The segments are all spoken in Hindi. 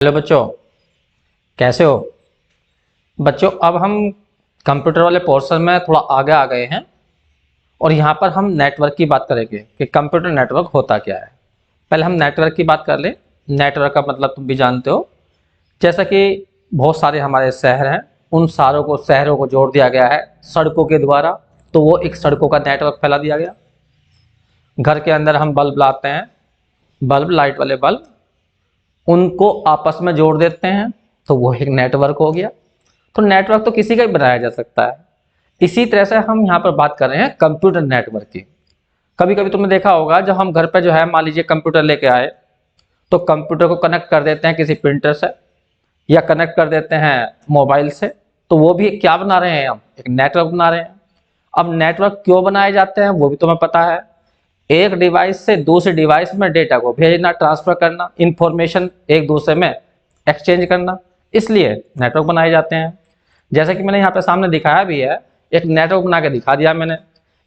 हेलो बच्चों, कैसे हो बच्चों। अब हम कंप्यूटर वाले पोर्शन में थोड़ा आगे आ गए हैं और यहाँ पर हम नेटवर्क की बात करेंगे कि कंप्यूटर नेटवर्क होता क्या है। पहले हम नेटवर्क की बात कर लें। नेटवर्क का मतलब तुम भी जानते हो, जैसा कि बहुत सारे हमारे शहर हैं, उन सारों को शहरों को जोड़ दिया गया है सड़कों के द्वारा, तो वो एक सड़कों का नेटवर्क फैला दिया गया। घर के अंदर हम बल्ब लाते हैं, बल्ब, लाइट वाले बल्ब, उनको आपस में जोड़ देते हैं, तो वो एक नेटवर्क हो गया। तो नेटवर्क तो किसी का भी बनाया जा सकता है। इसी तरह से हम यहाँ पर बात कर रहे हैं कंप्यूटर नेटवर्क की। कभी कभी तुमने देखा होगा, जब हम घर पे जो है मान लीजिए कंप्यूटर लेके आए, तो कंप्यूटर को कनेक्ट कर देते हैं किसी प्रिंटर से या कनेक्ट कर देते हैं मोबाइल से, तो वो भी क्या बना रहे हैं, हम एक नेटवर्क बना रहे हैं। अब नेटवर्क क्यों बनाए जाते हैं वो भी तुम्हें पता है। एक डिवाइस से दूसरे डिवाइस में डेटा को भेजना, ट्रांसफर करना, इंफॉर्मेशन एक दूसरे में एक्सचेंज करना, इसलिए नेटवर्क बनाए जाते हैं। जैसे कि मैंने यहाँ पे सामने दिखाया भी है, एक नेटवर्क बना के दिखा दिया मैंने।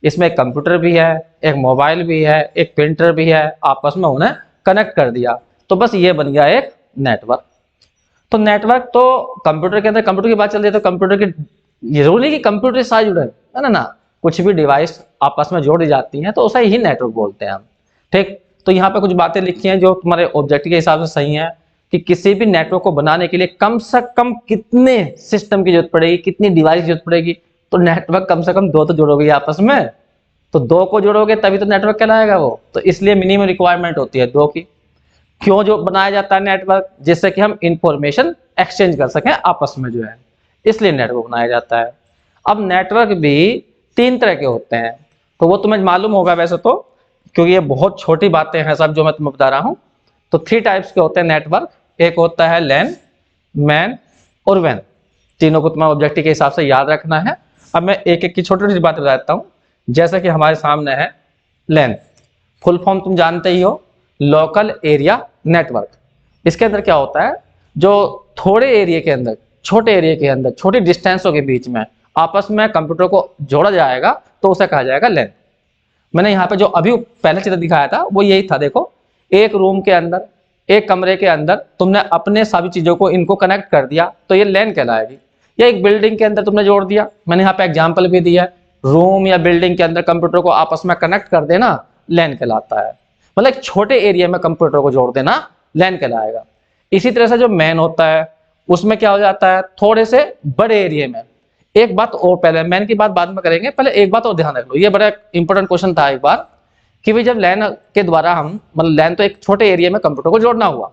इसमें एक कंप्यूटर भी है, एक मोबाइल भी है, एक प्रिंटर भी है, आपस में उन्हें कनेक्ट कर दिया, तो बस ये बन गया एक नेटवर्क। तो नेटवर्क तो कंप्यूटर के अंदर, कंप्यूटर की बात चल रही है तो कंप्यूटर की जरूरी नहीं कि कंप्यूटर के साथ जुड़े, ना, कुछ भी डिवाइस आपस में जोड़ी जाती हैं तो उसे ही नेटवर्क बोलते हैं हम। ठीक, तो यहाँ पे कुछ बातें लिखी हैं जो तुम्हारे ऑब्जेक्टिव के हिसाब से सही है कि किसी भी नेटवर्क को बनाने के लिए कम से कम कितने सिस्टम की जरूरत पड़ेगी, कितनी डिवाइस की जरूरत पड़ेगी। तो नेटवर्क कम से कम दो तो जोड़ोगे आपस में, तो दो को जोड़ोगे तभी तो नेटवर्क कहलाएगा वो। तो इसलिए मिनिमम रिक्वायरमेंट होती है दो की। क्यों जो बनाया जाता है नेटवर्क, जिससे कि हम इंफॉर्मेशन एक्सचेंज कर सकें आपस में जो है, इसलिए नेटवर्क बनाया जाता है। अब नेटवर्क भी तीन तरह के होते हैं, तो वो तुम्हें मालूम होगा वैसे तो, क्योंकि ये बहुत छोटी बातें हैं सब जो मैं तुम्हें बता रहा हूं। तो थ्री टाइप्स के होते हैं नेटवर्क। एक होता है लैन, मैन और वैन। तीनों को तुम्हें ऑब्जेक्टिव के हिसाब से याद रखना है। अब मैं एक एक की छोटी छोटी बात बता देता हूं। जैसे कि हमारे सामने है लैन, फुल फॉर्म तुम जानते ही हो, लोकल एरिया नेटवर्क। इसके अंदर क्या होता है, जो थोड़े एरिया के अंदर, छोटे एरिया के अंदर, छोटी डिस्टेंसों के बीच में आपस में कंप्यूटर को जोड़ा जाएगा तो उसे कहा जाएगा लैन। मैंने यहाँ पे जो अभी पहले चित्र दिखाया था वो यही था। देखो, एक रूम के अंदर, एक कमरे के अंदर तुमने अपने सभी चीजों को इनको कनेक्ट कर दिया तो ये लैन कहलाएगी। या एक बिल्डिंग के अंदर तुमने जोड़ दिया, मैंने यहाँ पे एग्जाम्पल भी दिया है, रूम या बिल्डिंग के अंदर कंप्यूटर को आपस में कनेक्ट कर देना लैन कहलाता है। मतलब एक छोटे एरिया में कंप्यूटर को जोड़ देना लैन कहलाएगा। इसी तरह से जो मैन होता है उसमें क्या हो जाता है, थोड़े से बड़े एरिया में। एक बात और, पहले मैन की बात बाद में करेंगे, पहले एक बात और ध्यान रख लो, ये बड़ा इंपॉर्टेंट क्वेश्चन था एक बार, कि भाई जब लैन के द्वारा हम, मतलब लैन तो एक छोटे एरिया में कंप्यूटर को जोड़ना हुआ,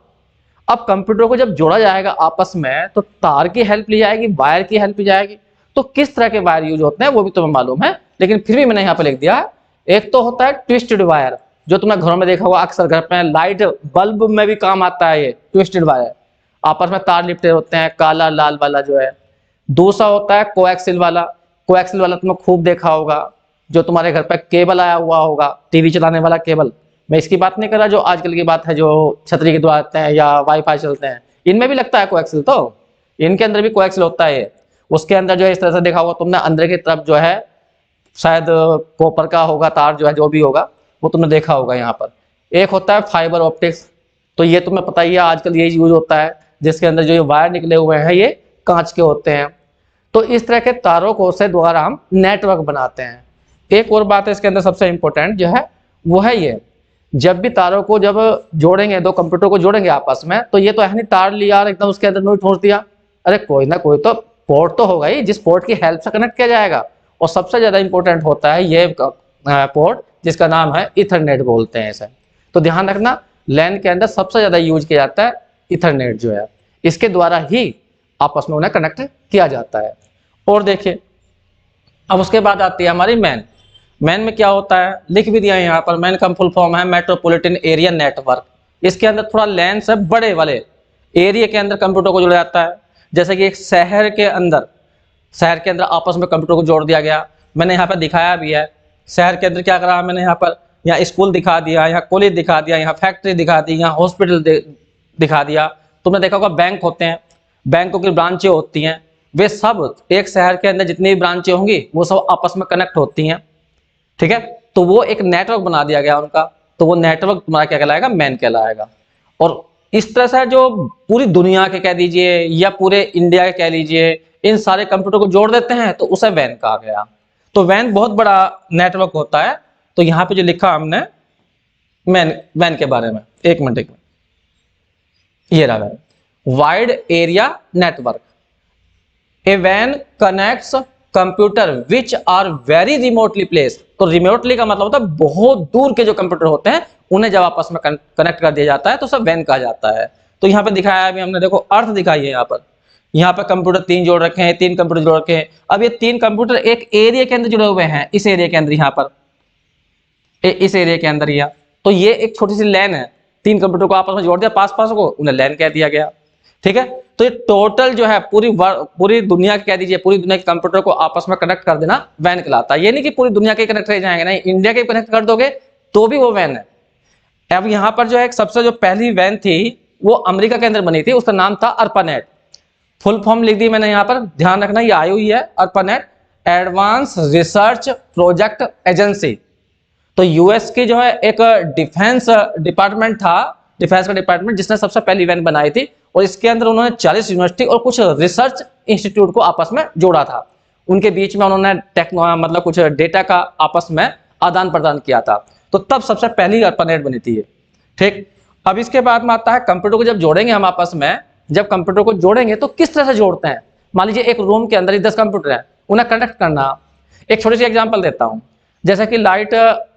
अब कंप्यूटर को जब जोड़ा जाएगा आपस में तो तार की हेल्प ली जाएगी, वायर की हेल्प ली जाएगी। तो किस तरह के वायर यूज होते हैं वो भी तुम्हें मालूम है, लेकिन फिर भी मैंने यहाँ पे लिख दिया। एक तो होता है ट्विस्टेड वायर, जो तुमने घरों में देखा होगा, अक्सर घर पे लाइट बल्ब में भी काम आता है ये ट्विस्टेड वायर, आपस में तार लिपटे होते हैं, काला लाल वाला जो है। दूसरा होता है कोएक्सिल वाला। कोएक्सिल वाला तुमने खूब देखा होगा, जो तुम्हारे घर पे केबल आया हुआ होगा, टीवी चलाने वाला केबल। मैं इसकी बात नहीं कर रहा जो आजकल की बात है, जो छतरी के द्वारा आते हैं या वाईफाई चलते हैं, इनमें भी लगता है कोएक्सिल, तो इनके अंदर भी कोएक्सिल होता है। उसके अंदर जो है इस तरह से देखा होगा तुमने, अंदर की तरफ जो है शायद कॉपर का होगा तार, जो है जो भी होगा वो तुमने देखा होगा यहाँ पर। एक होता है फाइबर ऑप्टिक्स, तो ये तुम्हें पता ही है, आजकल यही यूज होता है, जिसके अंदर जो ये वायर निकले हुए हैं ये कांच के होते हैं। तो इस तरह के तारों को से द्वारा हम नेटवर्क बनाते हैं। एक और बात है इसके अंदर सबसे इंपॉर्टेंट जो है वो है ये, जब भी तारों को जब जोड़ेंगे, दो कंप्यूटर को जोड़ेंगे आपस में, तो ये तो है नहीं तार लिया और एकदम उसके अंदर नहीं ठोस दिया। अरे कोई ना कोई तो पोर्ट तो होगा ही, जिस पोर्ट की हेल्प से कनेक्ट किया जाएगा। और सबसे ज्यादा इंपॉर्टेंट होता है ये पोर्ट, जिसका नाम है इथरनेट बोलते हैं इसे। तो ध्यान रखना, लैन के अंदर सबसे ज्यादा यूज किया जाता है इथरनेट जो है, इसके द्वारा ही आपस में उन्हें कनेक्ट किया जाता है। और देखिए, अब उसके बाद आती है हमारी मैन। मैन में क्या होता है, लिख भी दिया है यहाँ पर, मैन का फुल फॉर्म है मेट्रोपॉलिटन एरिया नेटवर्क। इसके अंदर थोड़ा लैन से बड़े वाले एरिया के अंदर कंप्यूटर को जोड़ा जाता है। जैसे कि एक शहर के अंदर, शहर के अंदर आपस में कंप्यूटर को जोड़ दिया गया। मैंने यहाँ पर दिखाया भी है, शहर के अंदर क्या करा मैंने यहाँ पर, यहाँ स्कूल दिखा दिया, यहाँ कॉलेज दिखा दिया, यहाँ फैक्ट्री दिखा दी, यहाँ हॉस्पिटल दिखा दिया। तुमने देखा होगा बैंक होते हैं, बैंकों की ब्रांचें होती हैं, वे सब एक शहर के अंदर जितनी भी ब्रांचें होंगी वो सब आपस में कनेक्ट होती हैं। ठीक है, तो वो एक नेटवर्क बना दिया गया उनका, तो वो नेटवर्क तुम्हारा क्या कहलाएगा, मैन कहलाएगा। और इस तरह से जो पूरी दुनिया के कह दीजिए या पूरे इंडिया के कह लीजिए, इन सारे कंप्यूटर को जोड़ देते हैं तो उसे वैन कहा गया। तो वैन बहुत बड़ा नेटवर्क होता है। तो यहाँ पे जो लिखा हमने वैन के बारे में, एक मिनट, ये रहा वैन, वाइड एरिया नेटवर्क। ए वैन connects computer which are very remotely place. तो रिमोटली का मतलब होता है बहुत दूर के जो कंप्यूटर होते हैं उन्हें जब आपस में कनेक्ट कर दिया जाता है तो सब वैन कहा जाता है। तो यहाँ पे दिखाया है अभी हमने, देखो अर्थ दिखाई है यहाँ पर। यहाँ पर कंप्यूटर 3 जोड़ रखे हैं, 3 कंप्यूटर जोड़ रखे हैं। अब ये 3 कंप्यूटर एक एरिया के अंदर जुड़े हुए हैं, इस एरिया के अंदर, यहाँ पर इस एरिया के अंदर यहाँ। तो ये एक छोटी सी लैन है, 3 कंप्यूटर को आपस में जोड़ दिया, पास पास को, उन्हें लैन कह दिया गया। ठीक है, तो ये टोटल जो है पूरी दुनिया कह दीजिए, पूरी दुनिया के कंप्यूटर को आपस में कनेक्ट कर देना वैन कहलाता है। ये नहीं कि पूरी दुनिया के कनेक्ट रह जाएंगे, नहीं, इंडिया के कनेक्ट कर दोगे तो भी वो वैन है। अब यहाँ पर जो है सबसे जो पहली वैन थी वो अमेरिका के अंदर बनी थी, उसका नाम था अर्पानेट। फुल फॉर्म लिख दी मैंने यहाँ पर, ध्यान रखना ये आई हुई है, ARPANET advance research project agency. तो यूएस की जो है एक डिफेंस डिपार्टमेंट था, डिफेंस का डिपार्टमेंट, जिसने सबसे पहली वैन बनाई थी। और इसके अंदर उन्होंने 40 यूनिवर्सिटी और कुछ रिसर्च इंस्टीट्यूट को आपस में जोड़ा था। उनके बीच में उन्होंने मतलब कुछ डेटा का आपस में आदान प्रदान किया था। तो तब सबसे पहली अर्पानेट बनी थी ये। ठीक, अब इसके बाद में आता है कंप्यूटर को जब जोड़ेंगे हम आपस में, जब कंप्यूटर को जोड़ेंगे तो किस तरह से जोड़ते हैं। मान लीजिए एक रूम के अंदर ही 10 कंप्यूटर है, उन्हें कनेक्ट करना। एक छोटी सी एग्जांपल देता हूं, जैसे कि लाइट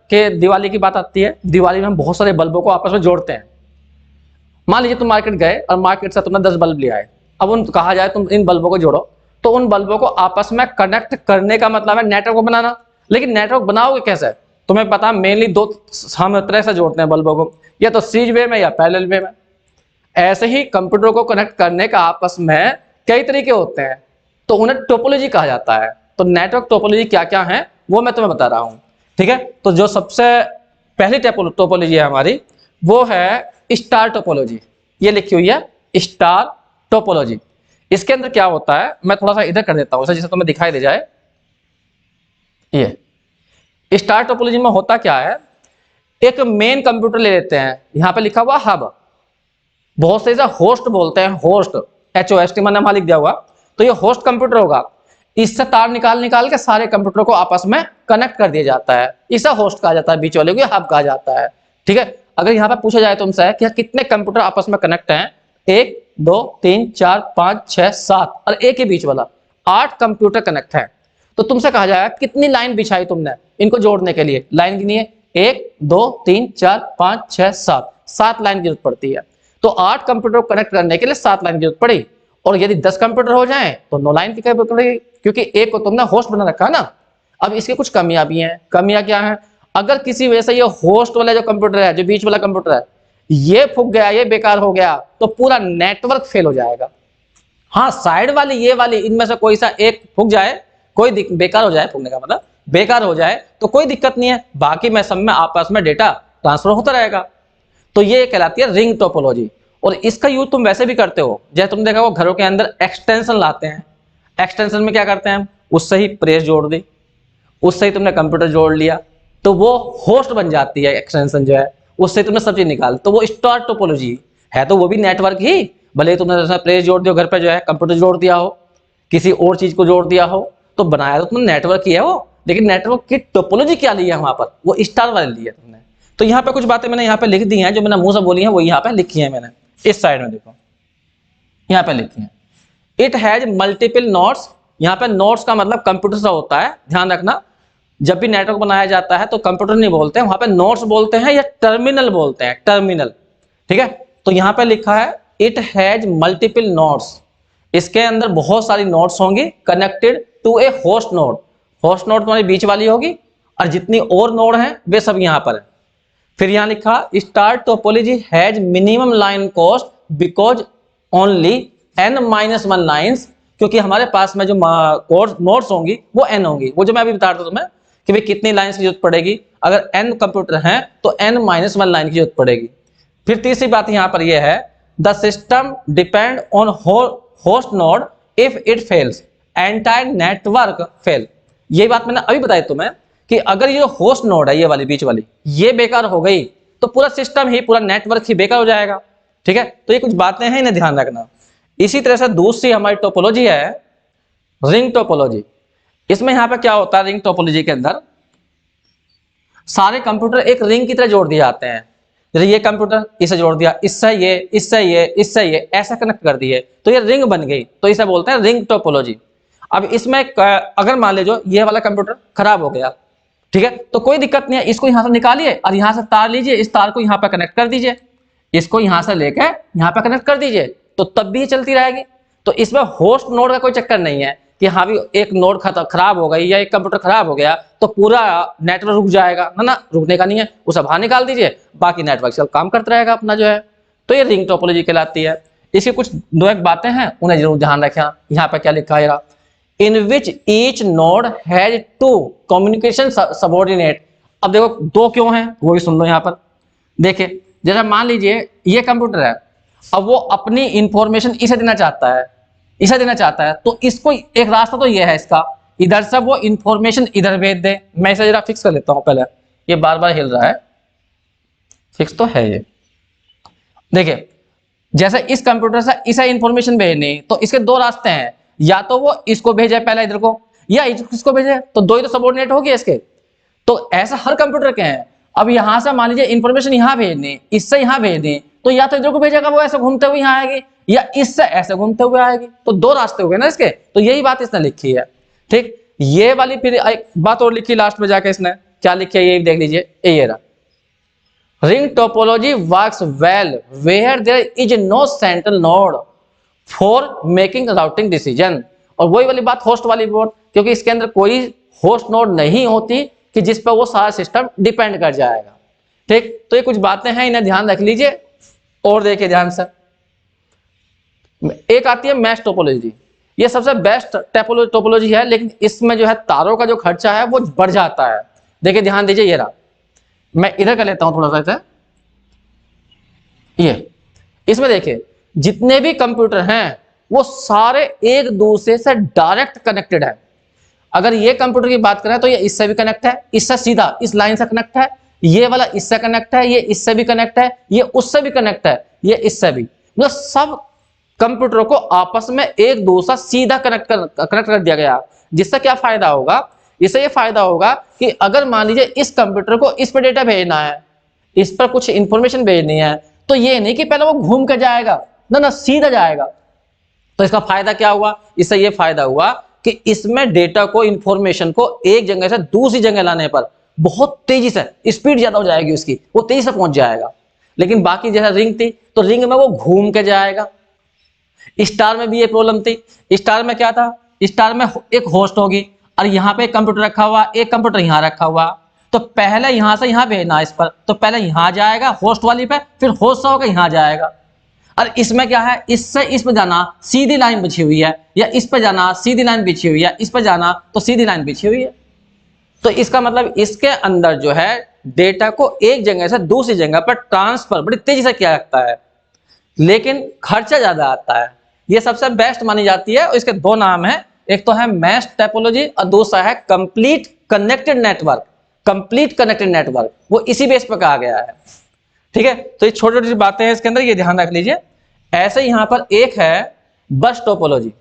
के दिवाली की बात आती है, दिवाली में हम बहुत सारे बल्बों को आपस में जोड़ते हैं। मान लीजिए तुम मार्केट गए और मार्केट से तुमने 10 बल्ब ले आए। अब उन कहा जाए तुम इन बल्बों को जोड़ो, तो उन बल्बों को आपस में कनेक्ट करने का मतलब है नेटवर्क बनाना। लेकिन नेटवर्क बनाओगे कैसे, तुम्हें पता है मेनली 2 हम तरह से जोड़ते हैं बल्बों को, या तो सीरीज वे में या पैरेलल वे में। ऐसे ही कंप्यूटर को कनेक्ट करने का आपस में कई तरीके होते हैं, तो उन्हें टोपोलॉजी कहा जाता है। तो नेटवर्क टोपोलॉजी क्या क्या है वो मैं तुम्हें बता रहा हूं। ठीक है, तो जो सबसे पहली टोपोलॉजी है हमारी वो है स्टार टोपोलॉजी। ये लिखी हुई है स्टार टोपोलॉजी। इसके अंदर क्या होता है, मैं थोड़ा सा इधर कर देता हूं जिससे तुम्हें दिखाई दे जाए। ये स्टार टोपोलॉजी में होता क्या है, एक मेन कंप्यूटर ले लेते हैं, यहां पे लिखा हुआ हब, बहुत से होस्ट बोलते हैं, होस्ट HOST मैंने वहां लिख दिया हुआ। तो ये होस्ट कंप्यूटर होगा, इससे तार निकाल निकाल के सारे कंप्यूटर को आपस में कनेक्ट कर दिया जाता है, इसे होस्ट कहा जाता है, बीच वाले को हब कहा जाता है। ठीक है, अगर यहाँ पे पूछा जाए तुमसे कि कितने कंप्यूटर आपस में कनेक्ट हैं, 1 2 3 4 5 6 7 और एक ही बीच वाला 8 कंप्यूटर कनेक्ट है। तो तुमसे कहा जाएगा कितनी लाइन बिछाई तुमने इनको जोड़ने के लिए, लाइन गिनिए, 1 2 3 4 5 6 7 लाइन की जरूरत पड़ती है। तो 8 कंप्यूटर को कनेक्ट करने के लिए 7 लाइन की जरूरत पड़ी। और यदि 10 कंप्यूटर हो जाए तो 9 लाइन की जरूरत पड़ेगी, क्योंकि एक को तुमने होस्ट बना रखा है ना। अब इसकी कुछ कमियां भी हैं। कमियां क्या है, अगर किसी वजह से ये होस्ट वाला जो कंप्यूटर है, जो बीच वाला कंप्यूटर है, ये फूक गया, ये बेकार हो गया, तो पूरा नेटवर्क फेल हो जाएगा। हाँ, साइड वाली, ये वाली, इनमें से कोई सा एक फूक जाए, कोई बेकार हो जाए, फूकने का मतलब बेकार हो जाए तो कोई दिक्कत नहीं है, बाकी में सब में आपस में डेटा ट्रांसफर होता रहेगा। तो ये कहलाती है रिंग टोपोलॉजी। और इसका यूज तुम वैसे भी करते हो, जैसे तुम देखा वो घरों के अंदर एक्सटेंशन लाते हैं। एक्सटेंशन में क्या करते हैं, उससे ही प्रेस जोड़ दी, उससे ही तुमने कंप्यूटर जोड़ लिया, तो वो होस्ट बन जाती है एक्सटेंशन जो है, उससे तुमने सब चीज निकाल, तो वो स्टार टोपोलॉजी है। तो वो भी नेटवर्क ही, भले तुमने प्रेस जोड़ दिया, घर पे जो है कंप्यूटर जोड़ दिया हो, किसी और चीज को जोड़ दिया हो, तो बनाया तो तुमने नेटवर्क ही है वो। लेकिन नेटवर्क की टोपोलॉजी क्या ली है वहां पर, वो स्टार वाले ली है तुमने। तो यहाँ पे कुछ बातें मैंने यहाँ पे लिख दी हैं, जो मैंने मुंह से बोली हैं वो यहाँ पे लिखी है मैंने, इस साइड में देखो यहाँ पे लिखी है। It has multiple nodes. यहाँ पे नोड्स का मतलब कंप्यूटर सा होता है, ध्यान रखना। जब भी नेटवर्क बनाया जाता है तो कंप्यूटर नहीं बोलते हैं, वहां पे नोड्स बोलते हैं या टर्मिनल बोलते हैं, टर्मिनल। ठीक है, तो यहाँ पे लिखा है इट हैज मल्टीपल नोड्स। इसके अंदर बहुत सारी नोड्स होंगी connected to a host node. Host node तुम्हारी बीच वाली होगी और जितनी और नोड हैं वे सब यहाँ पर है। फिर यहाँ लिखा star topology has minimum line cost because only n-1 lines, क्योंकि हमारे पास में जो नोड्स होंगी वो n होंगी। वो जो मैं अभी बता रहा था तुम्हें कि भाई कितनी लाइन्स की जरूरत पड़ेगी, अगर n कंप्यूटर हैं तो n-1 लाइन की जरूरत पड़ेगी। फिर तीसरी बात यहाँ पर यह है the system depend on host node, if it fails entire network fail. ये बात मैंने अभी बताई तुम्हें कि अगर ये होस्ट नोड है, ये वाली बीच वाली, ये बेकार हो गई तो पूरा सिस्टम ही, पूरा नेटवर्क ही बेकार हो जाएगा। ठीक है, तो ये कुछ बातें हैं, इन्हें ध्यान रखना। इसी तरह से दूसरी हमारी टोपोलॉजी है रिंग टोपोलॉजी। इसमें यहाँ पे क्या होता है, रिंग टोपोलॉजी के अंदर सारे कंप्यूटर एक रिंग की तरह जोड़ दिए जाते हैं। जैसे ये कंप्यूटर इसे जोड़ दिया, इससे ये, इससे ये, इससे ये, ऐसा कनेक्ट कर दिए तो ये रिंग बन गई, तो इसे बोलते हैं रिंग टोपोलॉजी। अब इसमें अगर मान लीजिए ये वाला कंप्यूटर खराब हो गया, ठीक है, तो कोई दिक्कत नहीं है, इसको यहां से निकालिए और यहां से तार लीजिए, इस तार को यहां पर कनेक्ट कर दीजिए, इसको यहां से लेकर यहां पर कनेक्ट कर दीजिए, तो तब भी ये चलती रहेगी। तो इसमें होस्ट नोड का कोई चक्कर नहीं है कि हाँ भी एक नोड खराब हो गई या एक कंप्यूटर खराब हो गया तो पूरा नेटवर्क रुक जाएगा, ना ना, रुकने का नहीं है, उसे बाहर निकाल दीजिए, बाकी नेटवर्क सब काम करता रहेगा अपना जो है। तो ये रिंग टोपोलॉजी कहलाती है। इसकी कुछ दो एक बातें हैं, उन्हें जरूर ध्यान रखें। यहाँ पे क्या लिखा है, in which each node has to communication subordinate. अब देखो दो क्यों हैं वो भी सुन लो। यहाँ पर देखिए, जैसा मान लीजिए ये कंप्यूटर है, अब वो अपनी इंफॉर्मेशन इसे देना चाहता है, इसे देना चाहता है, तो इसको एक रास्ता तो ये है इसका, इधर से वो इंफॉर्मेशन इधर भेज दे। मैं इसे जरा फिक्स कर लेता हूं पहले, ये बार बार हिल रहा है, फिक्स तो है ये। देखिए, जैसे इस कंप्यूटर से इसे इंफॉर्मेशन भेजनी, तो इसके दो रास्ते हैं, या तो वो इसको भेजे पहले इधर को, या इसको भेजे, तो दो ही तो सबऑर्डिनेट हो गए इसके। तो ऐसा हर कंप्यूटर के हैं। अब यहां से मान लीजिए इंफॉर्मेशन यहां भेजनी, इससे यहां भेजनी, तो या तो इधर को भेजेगा वो ऐसे घूमते हुए यहां आएगी, या इससे ऐसे घूमते हुए आएगी, तो दो रास्ते हो गए ना इसके। तो यही बात इसने लिखी है, ठीक। ये वाली फिर एक बात और लिखी लास्ट में जाके, इसने क्या लिखी है ये देख लीजिए, ये रहा, ring topology works well where there is no central node for making routing decision. और वही वाली बात होस्ट वाली बात, क्योंकि इसके अंदर कोई होस्ट नोड नहीं होती कि जिस पर वो सारा सिस्टम डिपेंड कर जाएगा, ठीक। तो ये कुछ बातें हैं, इन्हें ध्यान रख लीजिए। और देखिए ध्यान से, एक आती है मैश टोपोलॉजी। ये सबसे बेस्ट टोपोलॉजी है, लेकिन इसमें जो है तारों का जो खर्चा है वो बढ़ जाता है। देखिए ध्यान दीजिए, ये रहा, मैं इधर कर लेता हूं थोड़ा सा, ये इसमें देखिए जितने भी कंप्यूटर हैं वो सारे एक दूसरे से डायरेक्ट कनेक्टेड है। अगर ये कंप्यूटर की बात करें तो ये इससे भी कनेक्ट है, इससे सीधा इस लाइन से कनेक्ट है, ये वाला इससे कनेक्ट है, ये इससे भी कनेक्ट है, ये उससे भी कनेक्ट है, ये इससे भी, मतलब सब कंप्यूटरों को आपस में एक दूसरा सीधा कनेक्ट कर दिया गया। जिससे क्या फायदा होगा, इससे ये फायदा होगा कि अगर मान लीजिए इस कंप्यूटर को इस पर डेटा भेजना है, इस पर कुछ इंफॉर्मेशन भेजनी है, तो ये नहीं कि पहले वो घूम कर जाएगा, ना ना, सीधा जाएगा। तो इसका फायदा क्या हुआ, इससे ये फायदा हुआ कि इसमें डेटा को, इंफॉर्मेशन को एक जगह से दूसरी जगह लाने पर बहुत तेजी से, स्पीड ज्यादा हो जाएगी उसकी, वो तेजी से पहुंच जाएगा। लेकिन बाकी जैसा रिंग थी, तो रिंग में वो घूम के जाएगा। स्टार में भी ये प्रॉब्लम थी। स्टार में क्या था, स्टार में एक होस्ट होगी और यहाँ पे एक कंप्यूटर रखा हुआ, एक कंप्यूटर यहाँ रखा हुआ, तो पहले यहाँ से यहाँ भेजना इस पर, तो पहले यहाँ जाएगा होस्ट वाली पे, फिर होस्ट से होकर यहाँ जाएगा। और इसमें क्या है, इससे इस पर जाना सीधी लाइन बिछी हुई है, या इस पर जाना सीधी लाइन बिछी हुई है, इस पर जाना तो सीधी लाइन बिछी हुई है। तो इसका मतलब इसके अंदर जो है डेटा को एक जगह से दूसरी जगह पर ट्रांसफर बड़ी तेजी से किया जाता है, लेकिन खर्चा ज्यादा आता है। ये सबसे बेस्ट मानी जाती है। और इसके दो नाम है, एक तो है मैश टोपोलॉजी और दूसरा है complete connected network. Complete connected network वो इसी बेस पर कहा गया है, ठीक है। तो ये छोटी छोटी बातें हैं इसके अंदर, ये ध्यान रख लीजिए। ऐसे यहां पर एक है बस टोपोलॉजी,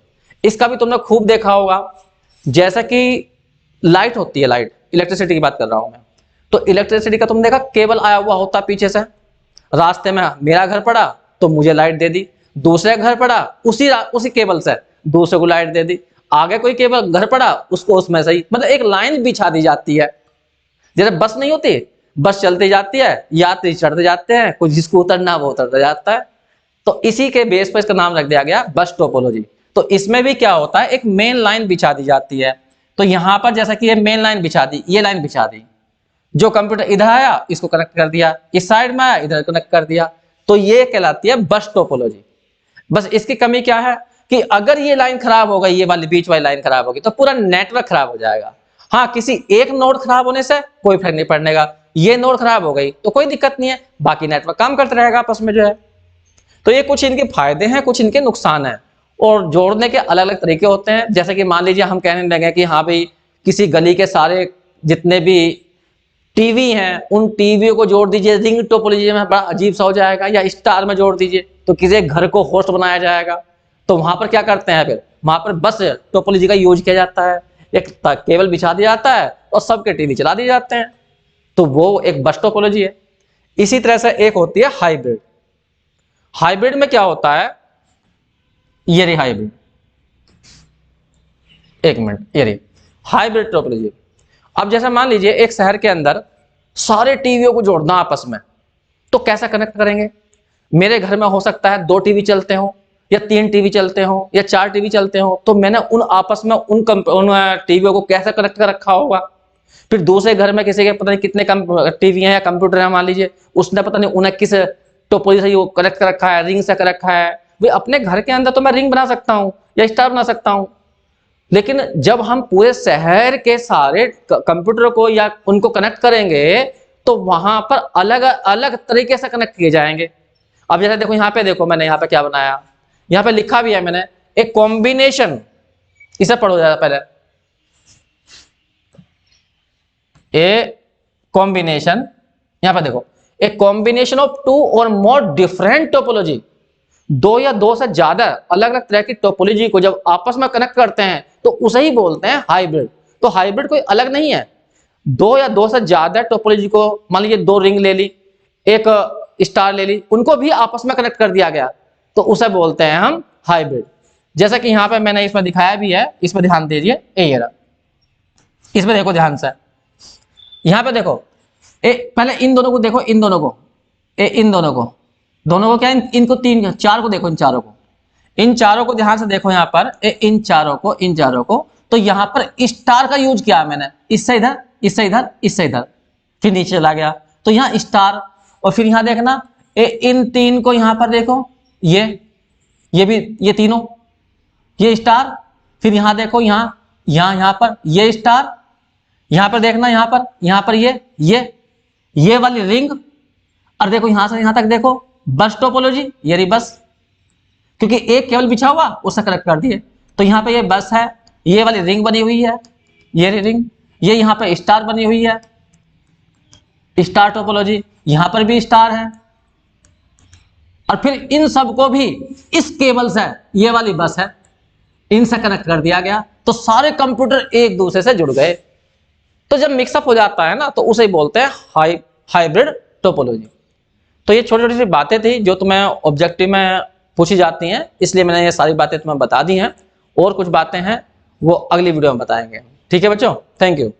इसका भी तुमने खूब देखा होगा। जैसा कि लाइट होती है, लाइट, इलेक्ट्रिसिटी की बात कर रहा हूं मैं, तो इलेक्ट्रिसिटी का तुम देखा केबल आया हुआ होता पीछे से, रास्ते में मेरा घर पड़ा तो मुझे लाइट दे दी, दूसरे घर पड़ा उसी केबल से दूसरे को लाइट दे दी, आगे कोई केबल घर पड़ा उसको उसमें से ही, मतलब एक लाइन बिछा दी जाती है। जैसे बस नहीं होती, बस चलती जाती है, यात्री चढ़ते जाते हैं, कोई जिसको उतरना वो उतरता जाता है। तो इसी के बेस पर इसका नाम रख दिया गया बस टोपोलॉजी। तो इसमें भी क्या होता है, एक मेन लाइन बिछा दी जाती है। तो यहां पर जैसा कि ये मेन लाइन बिछा दी, ये लाइन बिछा दी, जो कंप्यूटर इधर आया इसको कनेक्ट कर दिया, इस साइड में आया इधर कनेक्ट कर दिया, तो ये कहलाती है बस टोपोलॉजी। बस इसकी कमी क्या है कि अगर ये लाइन खराब हो गई, ये वाली बीच वाली लाइन खराब होगी, तो पूरा नेटवर्क खराब हो जाएगा। हाँ, किसी एक नोड खराब होने से कोई फर्क नहीं पड़ेगा, ये नोड खराब हो गई तो कोई दिक्कत नहीं है, बाकी नेटवर्क काम करते रहेगा आपस में जो है। तो ये कुछ इनके फायदे हैं, कुछ इनके नुकसान हैं, और जोड़ने के अलग अलग तरीके होते हैं। जैसे कि मान लीजिए हम कहने लगे कि हाँ भाई, किसी गली के सारे जितने भी टीवी हैं, उन टीवीओं को जोड़ दीजिए रिंग टोपोलॉजी में, बड़ा अजीब सा हो जाएगा। या स्टार में जोड़ दीजिए तो किसी एक घर को होस्ट बनाया जाएगा। तो वहां पर क्या करते हैं, फिर वहां पर बस टोपोलॉजी का यूज किया जाता है, एक केबल बिछा दिया जाता है और सबके टीवी चला दिए जाते हैं। तो वो एक बस टोपोलॉजी है। इसी तरह से एक होती है हाइब्रिड। हाइब्रिड में क्या होता है, ये रही हाइब्रिड, एक मिनट, ये रही हाइब्रिड टोपोलॉजी। अब जैसे मान लीजिए एक शहर के अंदर सारे टीवियों को जोड़ना आपस में, तो कैसा कनेक्ट करेंगे? मेरे घर में हो सकता है 2 टीवी चलते हो, या 3 टीवी चलते हो, या 4 टीवी चलते हो। तो मैंने उन आपस में उन टीवियों को कैसे कनेक्ट कर रखा होगा? फिर दूसरे घर में किसी के पता नहीं कितने टीवी हैं या कंप्यूटर है, मान लीजिए उसने पता नहीं उन्हें किस टोपोलॉजी से कनेक्ट कर रखा है, रिंग से कर रखा है। भाई अपने घर के अंदर तो मैं रिंग बना सकता हूँ या स्टार बना सकता हूँ, लेकिन जब हम पूरे शहर के सारे कंप्यूटर को या उनको कनेक्ट करेंगे तो वहां पर अलग अलग तरीके से कनेक्ट किए जाएंगे। अब जैसे देखो यहाँ पे, देखो मैंने यहाँ पे क्या बनाया, यहाँ पे लिखा भी है मैंने, एक कॉम्बिनेशन, इसे पढ़ो जरा पहले। ए कॉम्बिनेशन, यहाँ पे देखो, ए कॉम्बिनेशन ऑफ 2 और मोर डिफरेंट टोपोलॉजी, 2 या 2 से ज्यादा अलग अलग तरह की टोपोलॉजी को जब आपस में कनेक्ट करते हैं तो उसे ही बोलते हैं हाइब्रिड। तो हाइब्रिड कोई अलग नहीं है, 2 या 2 से ज्यादा टोपोलॉजी को, मान लीजिए 2 रिंग ले ली, एक स्टार ले ली, उनको भी आपस में कनेक्ट कर दिया गया तो उसे बोलते हैं हम हाइब्रिड। जैसा कि यहाँ पे मैंने इसमें दिखाया भी है, इसमें ध्यान दीजिए, ये रहा, इसमें देखो ध्यान से, यहाँ पे देखो, पहले इन दोनों को देखो, इन दोनों को, इन दोनों को क्या, इनको 3 4 को देखो, इन चारों को, इन चारों को ध्यान से देखो यहाँ पर, इन चारों को, तो यहाँ पर स्टार का यूज किया मैंने, इससे इधर, इससे इधर, इससे इधर, फिर नीचे चला गया तो यहाँ स्टार। और फिर यहाँ देखना, इन 3 को यहाँ पर देखो, ये भी, ये तीनों, ये स्टार। फिर यहाँ देखो, यहाँ पर ये स्टार, यहाँ पर देखना, यहाँ पर ये वाली रिंग, और देखो यहाँ से यहाँ तक देखो बस टोपोलॉजी, ये रही बस, क्योंकि एक केबल बिछा हुआ उससे कनेक्ट कर दिए। तो यहाँ पे ये बस है, ये वाली रिंग बनी हुई है, ये रिंग, ये यहाँ पे स्टार बनी हुई है, स्टार टोपोलॉजी, यहाँ पर भी स्टार है, और फिर इन सबको भी इस केबल से, ये वाली बस है, इनसे कनेक्ट कर दिया गया तो सारे कंप्यूटर एक दूसरे से जुड़ गए। तो जब मिक्सअप हो जाता है ना तो उसे बोलते हैं हाइब्रिड टोपोलॉजी। तो ये छोटी छोटी सी बातें थी जो तुम्हें ऑब्जेक्टिव में पूछी जाती हैं, इसलिए मैंने ये सारी बातें तुम्हें बता दी हैं। और कुछ बातें हैं वो अगली वीडियो में बताएंगे। ठीक है बच्चों, थैंक यू।